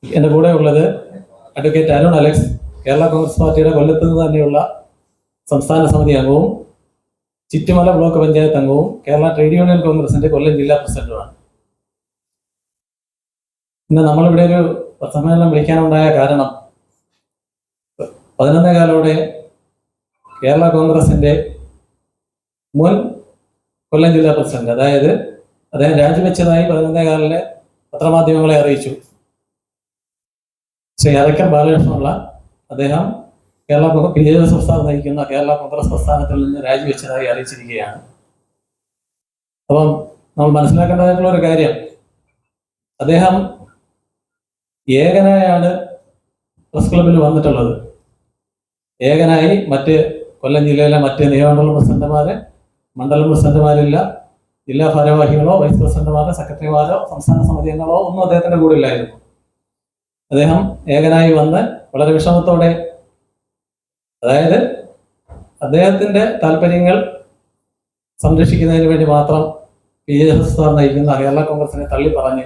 എൻ്റെ കൂടെ ഉള്ളത് അഡ്വക്കേറ്റ് അരുൺ അലക്സ്, കേരള കോൺഗ്രസ് പാർട്ടിയുടെ കൊല്ലത്ത് നിന്ന് തന്നെയുള്ള സംസ്ഥാന സമിതി അംഗവും ചിറ്റുമല ബ്ലോക്ക് പഞ്ചായത്ത് അംഗവും കേരള ട്രേഡ് യൂണിയൻ കോൺഗ്രസിന്റെ കൊല്ലം ജില്ലാ പ്രസിഡന്റുമാണ്. ഇന്ന് നമ്മളിവിടെ ഒരു സമ്മേളനം വിളിക്കാനുണ്ടായ കാരണം 11 കാലോടെ കേരള കോൺഗ്രസിന്റെ മുൻ കൊല്ലം ജില്ലാ പ്രസിഡന്റ്, അതായത് അദ്ദേഹം രാജിവെച്ചതായി 11 കാലിലെ പത്രമാധ്യമങ്ങളെ അറിയിച്ചു. ശ്രീ അരക്കൻ ബാലകൃഷ്ണനുള്ള അദ്ദേഹം കേരള PJS നയിക്കുന്ന കേരള കോൺഗ്രസ് പ്രസ്ഥാനത്തിൽ നിന്ന് രാജിവെച്ചതായി അറിയിച്ചിരിക്കുകയാണ്. അപ്പം നമ്മൾ മനസ്സിലാക്കേണ്ടതായിട്ടുള്ള ഒരു കാര്യം, അദ്ദേഹം ഏകനായാണ് പ്രസ് ക്ലബിൽ വന്നിട്ടുള്ളത്. ഏകനായി മറ്റ് കൊല്ലം ജില്ലയിലെ മറ്റ് നിയമമണ്ഡലം പ്രസിഡന്റുമാര്, മണ്ഡലം പ്രസിഡന്റുമാരില്ല, ജില്ലാ ഭാരവാഹികളോ വൈസ് പ്രസിഡന്റുമാരോ സെക്രട്ടറിമാരോ സംസ്ഥാന സമിതി അംഗങ്ങളോ ഒന്നും അദ്ദേഹത്തിന്റെ കൂടെ ഇല്ലായിരുന്നു. അദ്ദേഹം ഏകനായി വന്ന് വളരെ വിഷമത്തോടെ, അതായത് അദ്ദേഹത്തിന്റെ താല്പര്യങ്ങൾ സംരക്ഷിക്കുന്നതിന് വേണ്ടി മാത്രം PJS നയിക്കുന്ന കേരള കോൺഗ്രസിനെ തള്ളിപ്പറഞ്ഞ്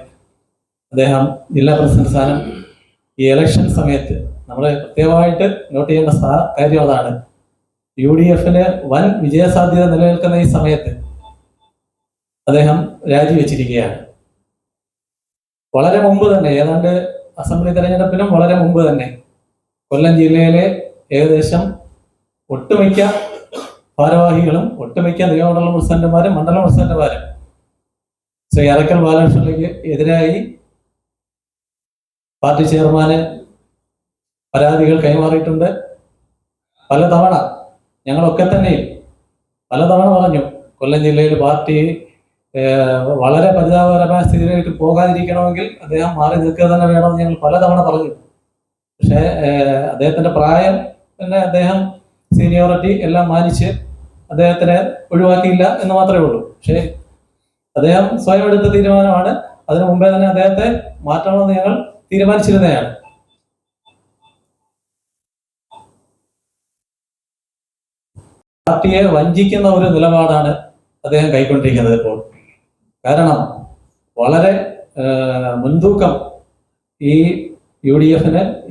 അദ്ദേഹം ജില്ലാ പ്രസിഡന്റ് സ്ഥാനം ഈ ഇലക്ഷൻ സമയത്ത്, നമ്മൾ പ്രത്യേകമായിട്ട് നോട്ട് ചെയ്യേണ്ട കാര്യം അതാണ്, UDF വൻ വിജയസാധ്യത നിലനിൽക്കുന്ന ഈ സമയത്ത് അദ്ദേഹം രാജിവെച്ചിരിക്കുകയാണ്. വളരെ മുമ്പ് തന്നെ, ഏതാണ്ട് അസംബ്ലി തെരഞ്ഞെടുപ്പിനും വളരെ മുമ്പ് തന്നെ കൊല്ലം ജില്ലയിലെ ഏകദേശം ഒട്ടുമിക്ക ഭാരവാഹികളും ഒട്ടുമിക്ക നിയമമണ്ഡലം പ്രസിഡന്റുമാരും മണ്ഡലം പ്രസിഡന്റുമാരും ശ്രീ അരക്കൽ ബാലകൃഷ്ണനിലേക്ക് എതിരായി പാർട്ടി ചെയർമാന് പരാതികൾ കൈമാറിയിട്ടുണ്ട്. പലതവണ ഞങ്ങളൊക്കെ തന്നെയും പലതവണ പറഞ്ഞു, കൊല്ലം ജില്ലയിൽ പാർട്ടി വളരെ പരിതാപകരമായ സ്ഥിതിയിലേക്ക് പോകാതിരിക്കണമെങ്കിൽ അദ്ദേഹം മാറി നിൽക്കുക തന്നെ വേണമെന്ന് ഞങ്ങൾ പലതവണ പറഞ്ഞു. പക്ഷേ അദ്ദേഹത്തിന്റെ പ്രായം പിന്നെ അദ്ദേഹം സീനിയോറിറ്റി എല്ലാം മാനിച്ച് അദ്ദേഹത്തിനെ ഒഴിവാക്കിയില്ല എന്ന് മാത്രമേ ഉള്ളൂ. പക്ഷേ അദ്ദേഹം സ്വയം എടുത്ത തീരുമാനമാണ്. അതിനു മുമ്പേ തന്നെ അദ്ദേഹത്തെ മാറ്റണമെന്ന് ഞങ്ങൾ തീരുമാനിച്ചിരുന്നതാണ്. പാർട്ടിയെ വഞ്ചിക്കുന്ന ഒരു നിലപാടാണ് അദ്ദേഹം കൈക്കൊണ്ടിരിക്കുന്നത് ഇപ്പോൾ. കാരണം വളരെ മുൻതൂക്കം ഈ UDF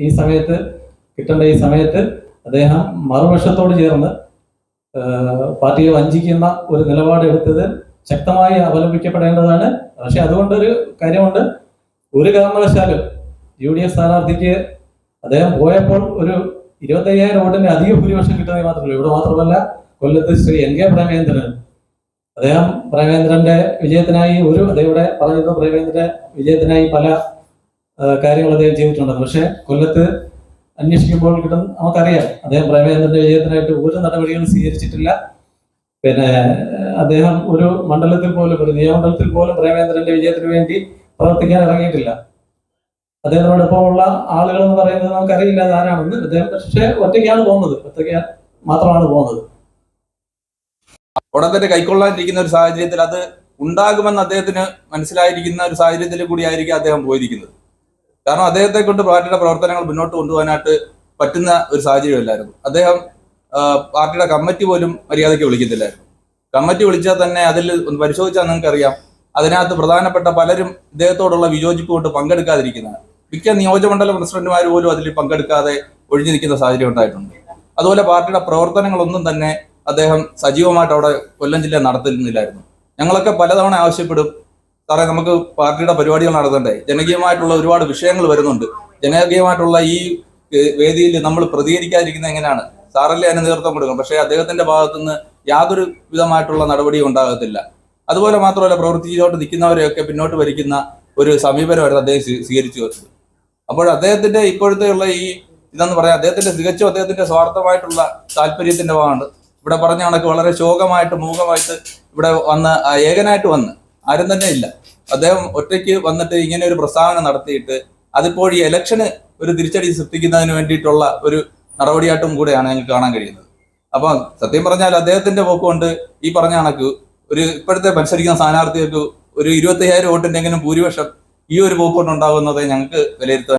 ഈ സമയത്ത് കിട്ടേണ്ട ഈ സമയത്ത് അദ്ദേഹം മറുപക്ഷത്തോട് ചേർന്ന് പാർട്ടിയെ വഞ്ചിക്കുന്ന ഒരു നിലപാട് എടുത്തത് ശക്തമായി അപലപിക്കപ്പെടേണ്ടതാണ്. പക്ഷെ അതുകൊണ്ടൊരു കാര്യമുണ്ട്, ഒരു കാരണവശാലും UDF സ്ഥാനാർത്ഥിക്ക് അദ്ദേഹം പോയപ്പോൾ ഒരു 25,000 വോട്ടിന്റെ അധിക ഭൂരിപക്ഷം കിട്ടുന്നത് മാത്രമല്ല, ഇവിടെ മാത്രമല്ല കൊല്ലത്ത് ശ്രീ NK പ്രേമേന്ദ്രൻ, അദ്ദേഹം പ്രേമേന്ദ്രന്റെ വിജയത്തിനായി അദ്ദേഹം പറഞ്ഞിരുന്നു, പ്രേമേന്ദ്രന്റെ വിജയത്തിനായി പല കാര്യങ്ങൾ അദ്ദേഹം ചെയ്തിട്ടുണ്ടെന്ന്. പക്ഷെ കൊല്ലത്ത് അന്വേഷിക്കുമ്പോൾ നമുക്കറിയാം, അദ്ദേഹം പ്രേമേന്ദ്രന്റെ വിജയത്തിനായിട്ട് ഒരു നടപടികളും സ്വീകരിച്ചിട്ടില്ല. പിന്നെ അദ്ദേഹം ഒരു മണ്ഡലത്തിൽ പോലും, ഒരു നിയമമണ്ഡലത്തിൽ പോലും പ്രേമേന്ദ്രന്റെ വിജയത്തിന് വേണ്ടി പ്രവർത്തിക്കാൻ ഇറങ്ങിയിട്ടില്ല. അദ്ദേഹത്തിനോടൊപ്പമുള്ള ആളുകൾ എന്ന് പറയുന്നത് നമുക്കറിയില്ല ആരാണെന്ന്. അദ്ദേഹം പക്ഷേ ഒറ്റയ്ക്കാണ് പോകുന്നത്, മാത്രമാണ് പോകുന്നത്. ഉടൻ തന്നെ കൈക്കൊള്ളാനിരിക്കുന്ന ഒരു സാഹചര്യത്തിൽ അത് ഉണ്ടാകുമെന്ന് അദ്ദേഹത്തിന് മനസ്സിലായിരിക്കുന്ന ഒരു സാഹചര്യത്തിൽ കൂടിയായിരിക്കും അദ്ദേഹം പോയിരിക്കുന്നത്. കാരണം അദ്ദേഹത്തെ കൊണ്ട് പാർട്ടിയുടെ പ്രവർത്തനങ്ങൾ മുന്നോട്ട് കൊണ്ടുപോകാനായിട്ട് പറ്റുന്ന ഒരു സാഹചര്യമല്ലായിരുന്നു. അദ്ദേഹം പാർട്ടിയുടെ കമ്മിറ്റി പോലും മര്യാദയ്ക്ക് വിളിക്കത്തില്ലായിരുന്നു. കമ്മിറ്റി വിളിച്ചാൽ തന്നെ അതിൽ ഒന്ന് പരിശോധിച്ചാൽ നിങ്ങൾക്കറിയാം, അതിനകത്ത് പ്രധാനപ്പെട്ട പലരും ഇദ്ദേഹത്തോടുള്ള വിയോജിപ്പ് കൊണ്ട് പങ്കെടുക്കാതിരിക്കുന്നതാണ്. മിക്ക നിയോജകമണ്ഡല പ്രസിഡന്റുമാർ പോലും അതിൽ പങ്കെടുക്കാതെ ഒഴിഞ്ഞു നിൽക്കുന്ന സാഹചര്യം ഉണ്ടായിട്ടുണ്ട്. അതുപോലെ പാർട്ടിയുടെ പ്രവർത്തനങ്ങളൊന്നും തന്നെ അദ്ദേഹം സജീവമായിട്ട് അവിടെ കൊല്ലം ജില്ല നടത്തുന്നില്ലായിരുന്നു. ഞങ്ങളൊക്കെ പലതവണ ആവശ്യപ്പെടും, സാറേ നമുക്ക് പാർട്ടിയുടെ പരിപാടികൾ നടത്തണ്ടേ, ജനകീയമായിട്ടുള്ള ഒരുപാട് വിഷയങ്ങൾ വരുന്നുണ്ട്, ജനകീയമായിട്ടുള്ള ഈ വേദിയിൽ നമ്മൾ പ്രതികരിക്കാതിരിക്കുന്നത് എങ്ങനെയാണ്, സാറല്ലേ അതിന് നേതൃത്വം കൊടുക്കണം. പക്ഷേ അദ്ദേഹത്തിന്റെ ഭാഗത്തുനിന്ന് യാതൊരു വിധമായിട്ടുള്ള നടപടിയും ഉണ്ടാകത്തില്ല. അതുപോലെ മാത്രമല്ല, പ്രവർത്തിച്ചോട്ട് നിൽക്കുന്നവരെയൊക്കെ പിന്നോട്ട് വലിക്കുന്ന ഒരു സമീപനമായിരുന്നു അദ്ദേഹം സ്വീകരിച്ചു വരുന്നത്. അപ്പോൾ അദ്ദേഹത്തിന്റെ ഇപ്പോഴത്തെ ഉള്ള ഈ ഇതെന്ന് പറയാം, അദ്ദേഹത്തിന്റെ തികച്ചും അദ്ദേഹത്തിന്റെ സ്വാർത്ഥമായിട്ടുള്ള താല്പര്യത്തിന്റെ ഭാഗമാണ്. ഇവിടെ പറഞ്ഞ കണക്ക് വളരെ ശോകമായിട്ട് മൂകമായിട്ട് ഇവിടെ വന്ന് ഏകനായിട്ട് വന്ന് ആരും തന്നെ ഇല്ല. അദ്ദേഹം ഒറ്റയ്ക്ക് വന്നിട്ട് ഇങ്ങനെ ഒരു പ്രസ്താവന നടത്തിയിട്ട് അതിപ്പോൾ ഈ ഇലക്ഷന് ഒരു തിരിച്ചടി സൃഷ്ടിക്കുന്നതിന് വേണ്ടിയിട്ടുള്ള ഒരു നടപടിയായിട്ടും കൂടെയാണ് ഞങ്ങൾക്ക് കാണാൻ കഴിയുന്നത്. അപ്പം സത്യം പറഞ്ഞാൽ അദ്ദേഹത്തിന്റെ പോക്കുകൊണ്ട് ഈ പറഞ്ഞ കണക്ക് ഒരു ഇപ്പോഴത്തെ മത്സരിക്കുന്ന സ്ഥാനാർത്ഥികൾക്ക് ഒരു 25,000 വോട്ടിന്റെ എങ്കിലും ഭൂരിപക്ഷം ഈ ഒരു പോക്കുകൊണ്ട് ഉണ്ടാകുന്നതേ ഞങ്ങൾക്ക് വിലയിരുത്താൻ